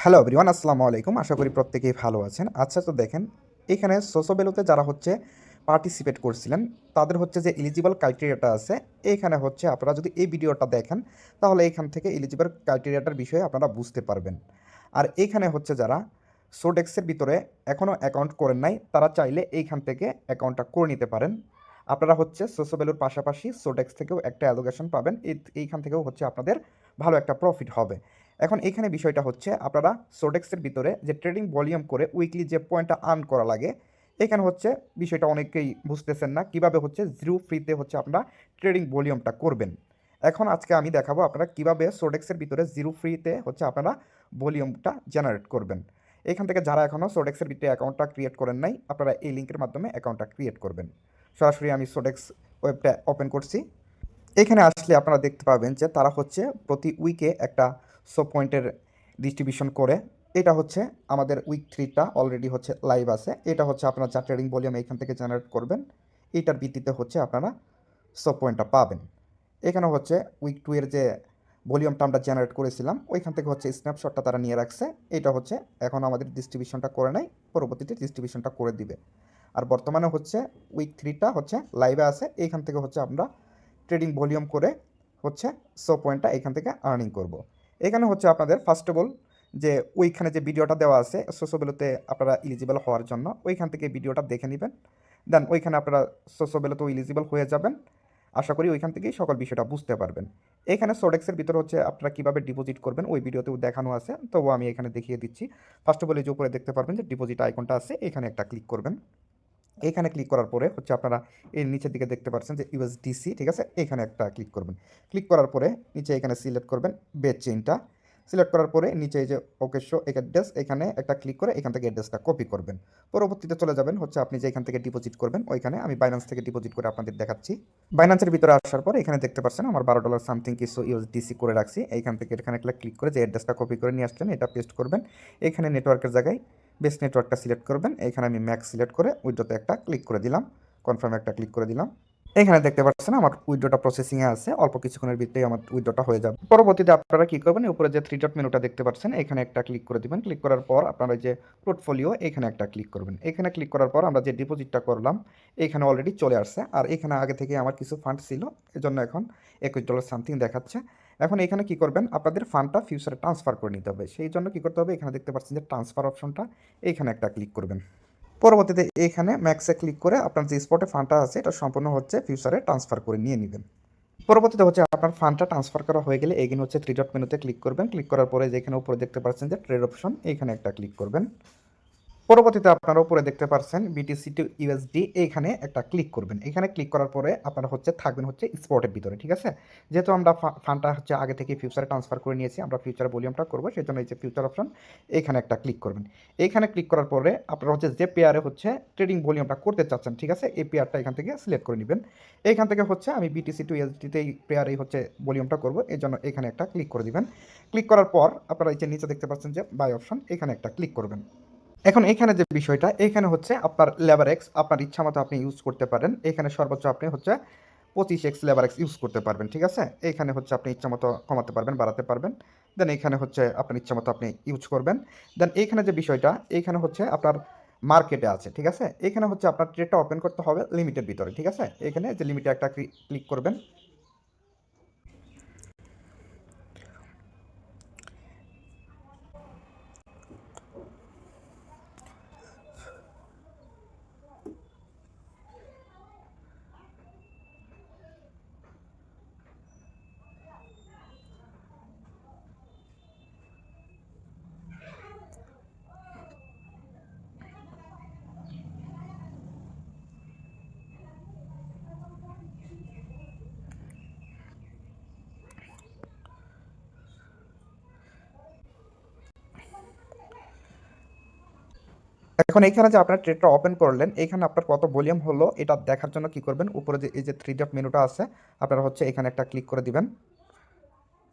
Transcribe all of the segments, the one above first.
Hello everyone, আসসালামু আলাইকুম। আশা করি প্রত্যেকেই ভালো আছেন। আচ্ছা, তো দেখেন, এখানে সোসোবেলোতে যারা হচ্ছে পার্টিসিপেট করছিলেন তাদের হচ্ছে যে এলিজিবল ক্রাইটেরিয়াটা আছে, এইখানে হচ্ছে আপনারা যদি এই ভিডিওটা দেখেন তাহলে এইখান থেকে এলিজিবল ক্রাইটেরিয়াটার বিষয়ে আপনারা বুঝতে পারবেন। আর এইখানে হচ্ছে যারা সোডেক্সের ভিতরে এখনও অ্যাকাউন্ট করেন নাই তারা চাইলে এইখান থেকে অ্যাকাউন্টটা করে নিতে পারেন। আপনারা হচ্ছে সোসোবেলোর পাশাপাশি সোডেক্স থেকেও একটা অ্যালোকেশন পাবেন, এইখান থেকেও হচ্ছে আপনাদের ভালো একটা প্রফিট হবে। এখন এখানে বিষয়টা হচ্ছে আপনারা সোডেক্সের ভিতরে যে ট্রেডিং ভলিউম করে উইকলি যে পয়েন্টটা আর্ন করা লাগে, এখানে হচ্ছে বিষয়টা অনেকেই বুঝতেছেন না কিভাবে হচ্ছে জিরো ফ্রিতে হচ্ছে আপনারা ট্রেডিং ভলিউমটা করবেন। এখন আজকে আমি দেখাবো আপনারা কিভাবে সোডেক্সের ভিতরে জিরো ফ্রিতে হচ্ছে আপনারা ভলিউমটা জেনারেট করবেন। এখান থেকে যারা এখনও সোডেক্সের ভিতরে অ্যাকাউন্টটা ক্রিয়েট করেন নাই, আপনারা এই লিঙ্কের মাধ্যমে অ্যাকাউন্টটা ক্রিয়েট করবেন। সরাসরি আমি সোডেক্স ওয়েবটা ওপেন করছি। এখানে আসলে আপনারা দেখতে পাবেন যে তারা হচ্ছে প্রতি উইকে একটা পয়েন্টের ডিস্ট্রিবিউশন করে। এটা হচ্ছে আমাদের উইক 3টা অলরেডি হচ্ছে লাইভ আছে। এটা হচ্ছে আপনারা যা ট্রেডিং ভলিউম এখান থেকে জেনারেট করবেন, এটার ভিত্তিতে হচ্ছে আপনারা পয়েন্টটা পাবেন। এখানে হচ্ছে উইক 2 এর যে ভলিউমটা আমরা জেনারেট করেছিলাম ওইখান থেকে হচ্ছে স্ন্যাপশটটা তারা নিয়ে রাখছে। এটা হচ্ছে এখন আমাদের ডিস্ট্রিবিউশনটা করে নাই, পরবর্তীতে ডিস্ট্রিবিউশনটা করে দিবে। আর বর্তমানে হচ্ছে উইক 3টা হচ্ছে লাইভে আছে, এইখান থেকে হচ্ছে আমরা ট্রেডিং ভলিউম করে হচ্ছে পয়েন্টটা এখান থেকে আর্নিং করব। এখানে হচ্ছে আপনাদের ফার্স্ট অফ অল যে ওইখানে যে ভিডিওটা দেওয়া আছে সোসোবেলোতে আপনারা ইলিজিবল হওয়ার জন্য, ওইখান থেকে ভিডিওটা দেখে নেবেন। দেন ওইখানে আপনারা সোসোবেলোতেও ইলিজিবল হয়ে যাবেন। আশা করি ওইখান থেকেই সকল বিষয়টা বুঝতে পারবেন। এখানে সোডেক্সের ভিতরে হচ্ছে আপনারা কীভাবে ডিপোজিট করবেন ওই ভিডিওতেও দেখানো আছে, তবুও আমি এখানে দেখিয়ে দিচ্ছি। ফার্স্ট অফ অল এই যে উপরে দেখতে পারবেন যে ডিপোজিট আইকনটা আছে, এখানে একটা ক্লিক করবেন। এখানে ক্লিক করার পরে হচ্ছে আপনারা এর নিচের দিকে দেখতে পাচ্ছেন যে ইউএসডিসি, ঠিক আছে, এখানে একটা ক্লিক করবেন। ক্লিক করার পরে নিচে এখানে সিলেক্ট করবেন বেচ চেইনটা। সিলেক্ট করার পরে নিচে এই যে ওকে শো অ্যাড্রেস, এখানে একটা ক্লিক করে এখান থেকে অ্যাড্রেসটা কপি করবেন। পরবর্তীতে চলে যাবেন হচ্ছে আপনি যে এখান থেকে ডিপোজিট করবেন ওইখানে। আমি বাইন্যান্স থেকে ডিপোজিট করে আপনাদের দেখাচ্ছি। বাইন্যান্সের ভিতরে আসার পর এখানে দেখতে পাচ্ছেন আমার $12 সামথিং কিছু ইউএসডিসি করে রাখছি। এইখান থেকে এখানে একটা ক্লিক করে যে অ্যাড্রেসটা কপি করে নিয়ে আসলেন এটা পেস্ট করবেন। এখানে নেটওয়ার্কের জায়গায় বেস নেটওয়ার্কটা সিলেক্ট করবেন। এখানে আমি ম্যাক্স সিলেক্ট করে উইড্রোতে একটা ক্লিক করে দিলাম, কনফার্মে একটা ক্লিক করে দিলাম। এখানে দেখতে পাচ্ছেন আমার উইড্রোটা প্রসেসিংয়ে আছে, অল্প কিছুক্ষণের ভিতরেই আমার উইড্রোটা হয়ে যাবে। পরবর্তীতে আপনারা কী করবেন, উপরে যে 3 ডট মেনুটা দেখতে পাচ্ছেন এখানে একটা ক্লিক করে দিবেন। ক্লিক করার পর আপনারা যে পোর্টফোলিও এখানে একটা ক্লিক করবেন। এখানে ক্লিক করার পর আমরা যে ডিপোজিটটা করলাম এখানে অলরেডি চলে আসছে। আর এখানে আগে থেকে আমার কিছু ফান্ড ছিল, এজন্য এখন $21 সামথিং দেখাচ্ছে। এখন এখানে কি করবেন, আপনাদের ফান্ডটা ফিউচারে ট্রান্সফার করে নিতে হবে। সেই জন্য কী করতে হবে, এখানে দেখতে পাচ্ছেন যে ট্রান্সফার অপশনটা, এইখানে একটা ক্লিক করবেন। পরবর্তীতে এখানে ম্যাক্সে ক্লিক করে আপনার যে স্পটে ফান্ডটা আছে এটা সম্পূর্ণ হচ্ছে ফিউচারে ট্রান্সফার করে নিয়ে নেবেন। পরবর্তীতে হচ্ছে আপনার ফান্ডটা ট্রান্সফার করা হয়ে গেলে এখানে হচ্ছে 3 ডট মেনুতে ক্লিক করবেন। ক্লিক করার পরে যেখানে উপরে দেখতে পাচ্ছেন যে ট্রেড অপশন, এইখানে একটা ক্লিক করবেন। পরবর্তীতে আপনারা উপরে দেখতে পাচ্ছেন বিটিসি টু ইউএসডি, এইখানে একটা ক্লিক করবেন। এখানে ক্লিক করার পরে আপনারা হচ্ছে থাকবেন হচ্ছে স্পটের ভিতরে, ঠিক আছে। যেহেতু আমরা ফান্ডটা হচ্ছে আগে থেকে ফিউচারে ট্রান্সফার করে নিয়েছি, আমরা ফিউচার ভলিউমটা করবো, সেই জন্য এই যে ফিউচার অপশন এইখানে একটা ক্লিক করবেন। এইখানে ক্লিক করার পরে আপনারা হচ্ছে যে পেয়ারে হচ্ছে ট্রেডিং ভলিউমটা করতে চাচ্ছেন, ঠিক আছে, এই পেয়ারটা এখান থেকে সিলেক্ট করে নেবেন। এইখান থেকে হচ্ছে আমি বিটিসি টু ইউএসডিতে এই পেয়ারেই হচ্ছে ভলিউমটা করবো, এই জন্য এখানে একটা ক্লিক করে দিবেন। ক্লিক করার পর আপনারা এই যে নিচে দেখতে পাচ্ছেন যে বাই অপশন, এখানে একটা ক্লিক করবেন। এখন এখানে যে বিষয়টা, এখানে হচ্ছে আপনার লেভারেক্স আপনার ইচ্ছা মতো আপনি ইউজ করতে পারেন। এখানে সর্বোচ্চ আপনি হচ্ছে 25x লেভারেক্স ইউজ করতে পারবেন, ঠিক আছে। এখানে হচ্ছে আপনি ইচ্ছা মতো কমাতে পারবেন, বাড়াতে পারবেন। দেন এখানে হচ্ছে আপনার ইচ্ছা মতো আপনি ইউজ করবেন। দেন এইখানে যে বিষয়টা, এইখানে হচ্ছে আপনার মার্কেটে আছে, ঠিক আছে। এখানে হচ্ছে আপনার ট্রেডটা ওপেন করতে হবে লিমিটের ভিতরে, ঠিক আছে। এখানে যে লিমিটে একটা ক্লিক করবেন। এখন এইখানে যে আপনার ট্রেডটা ওপেন করলেন, এখানে আপনার কত ভলিউম হলো এটা দেখার জন্য কি করবেন, উপরে যে এই যে 3 ডট মেনুটা আছে আপনারা হচ্ছে এখানে একটা ক্লিক করে দিবেন।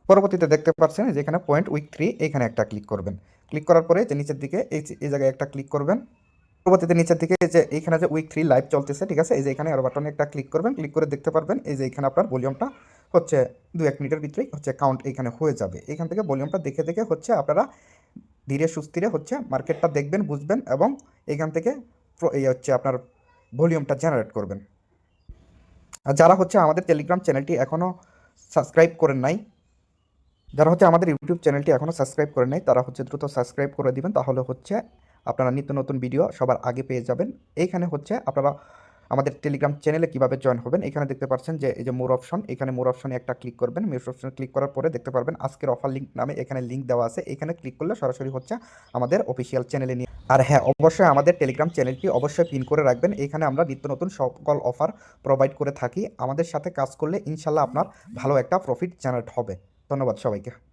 পরবর্তীতে দেখতে পাচ্ছেন যে এখানে পয়েন্ট উইক 3, এখানে একটা ক্লিক করবেন। ক্লিক করার পরে যে নিচের দিকে এই জায়গায় একটা ক্লিক করবেন। পরবর্তীতে নিচের দিকে যে এইখানে যে উইক 3 লাইভ চলতেছে, ঠিক আছে, এই যে এখানে আরো বাটনে একটা ক্লিক করবেন। ক্লিক করে দেখতে পারবেন এই যে এখানে আপনার ভলিউমটা হচ্ছে 2-1 মিনিটের ভিতরেই হচ্ছে কাউন্ট এখানে হয়ে যাবে। এখান থেকে ভলিউমটা দেখে দেখে হচ্ছে আপনারা ধীরে সুস্থিরে হচ্ছে মার্কেটটা দেখবেন, বুঝবেন এবং এখান থেকে এই হচ্ছে আপনার ভলিউমটা জেনারেট করবেন। আর যারা হচ্ছে আমাদের টেলিগ্রাম চ্যানেলটি এখনও সাবস্ক্রাইব করেন নাই, যারা হচ্ছে আমাদের ইউটিউব চ্যানেলটি এখনও সাবস্ক্রাইব করেন নাই, তারা হচ্ছে দ্রুত সাবস্ক্রাইব করে দিবেন, তাহলে হচ্ছে আপনারা নিত্য নতুন ভিডিও সবার আগে পেয়ে যাবেন। এইখানে হচ্ছে আপনারা আমাদের টেলিগ্রাম চ্যানেলে কীভাবে জয়েন হবেন, এখানে দেখতে পাচ্ছেন যে এই যে মোর অপশন, এখানে মোর অপশনে একটা ক্লিক করবেন। মোর অপশনে ক্লিক করার পরে দেখতে পারবেন আজকের অফার লিঙ্ক নামে এখানে লিঙ্ক দেওয়া আছে, এখানে ক্লিক করলে সরাসরি হচ্ছে আমাদের অফিসিয়াল চ্যানেলে নিয়ে। আর হ্যাঁ, অবশ্যই আমাদের টেলিগ্রাম চ্যানেলটি অবশ্যই পিন করে রাখবেন, এখানে আমরা নিত্য নতুন সকল অফার প্রোভাইড করে থাকি। আমাদের সাথে কাজ করলে ইনশাল্লাহ আপনার ভালো একটা প্রফিট জেনারেট হবে। ধন্যবাদ সবাইকে।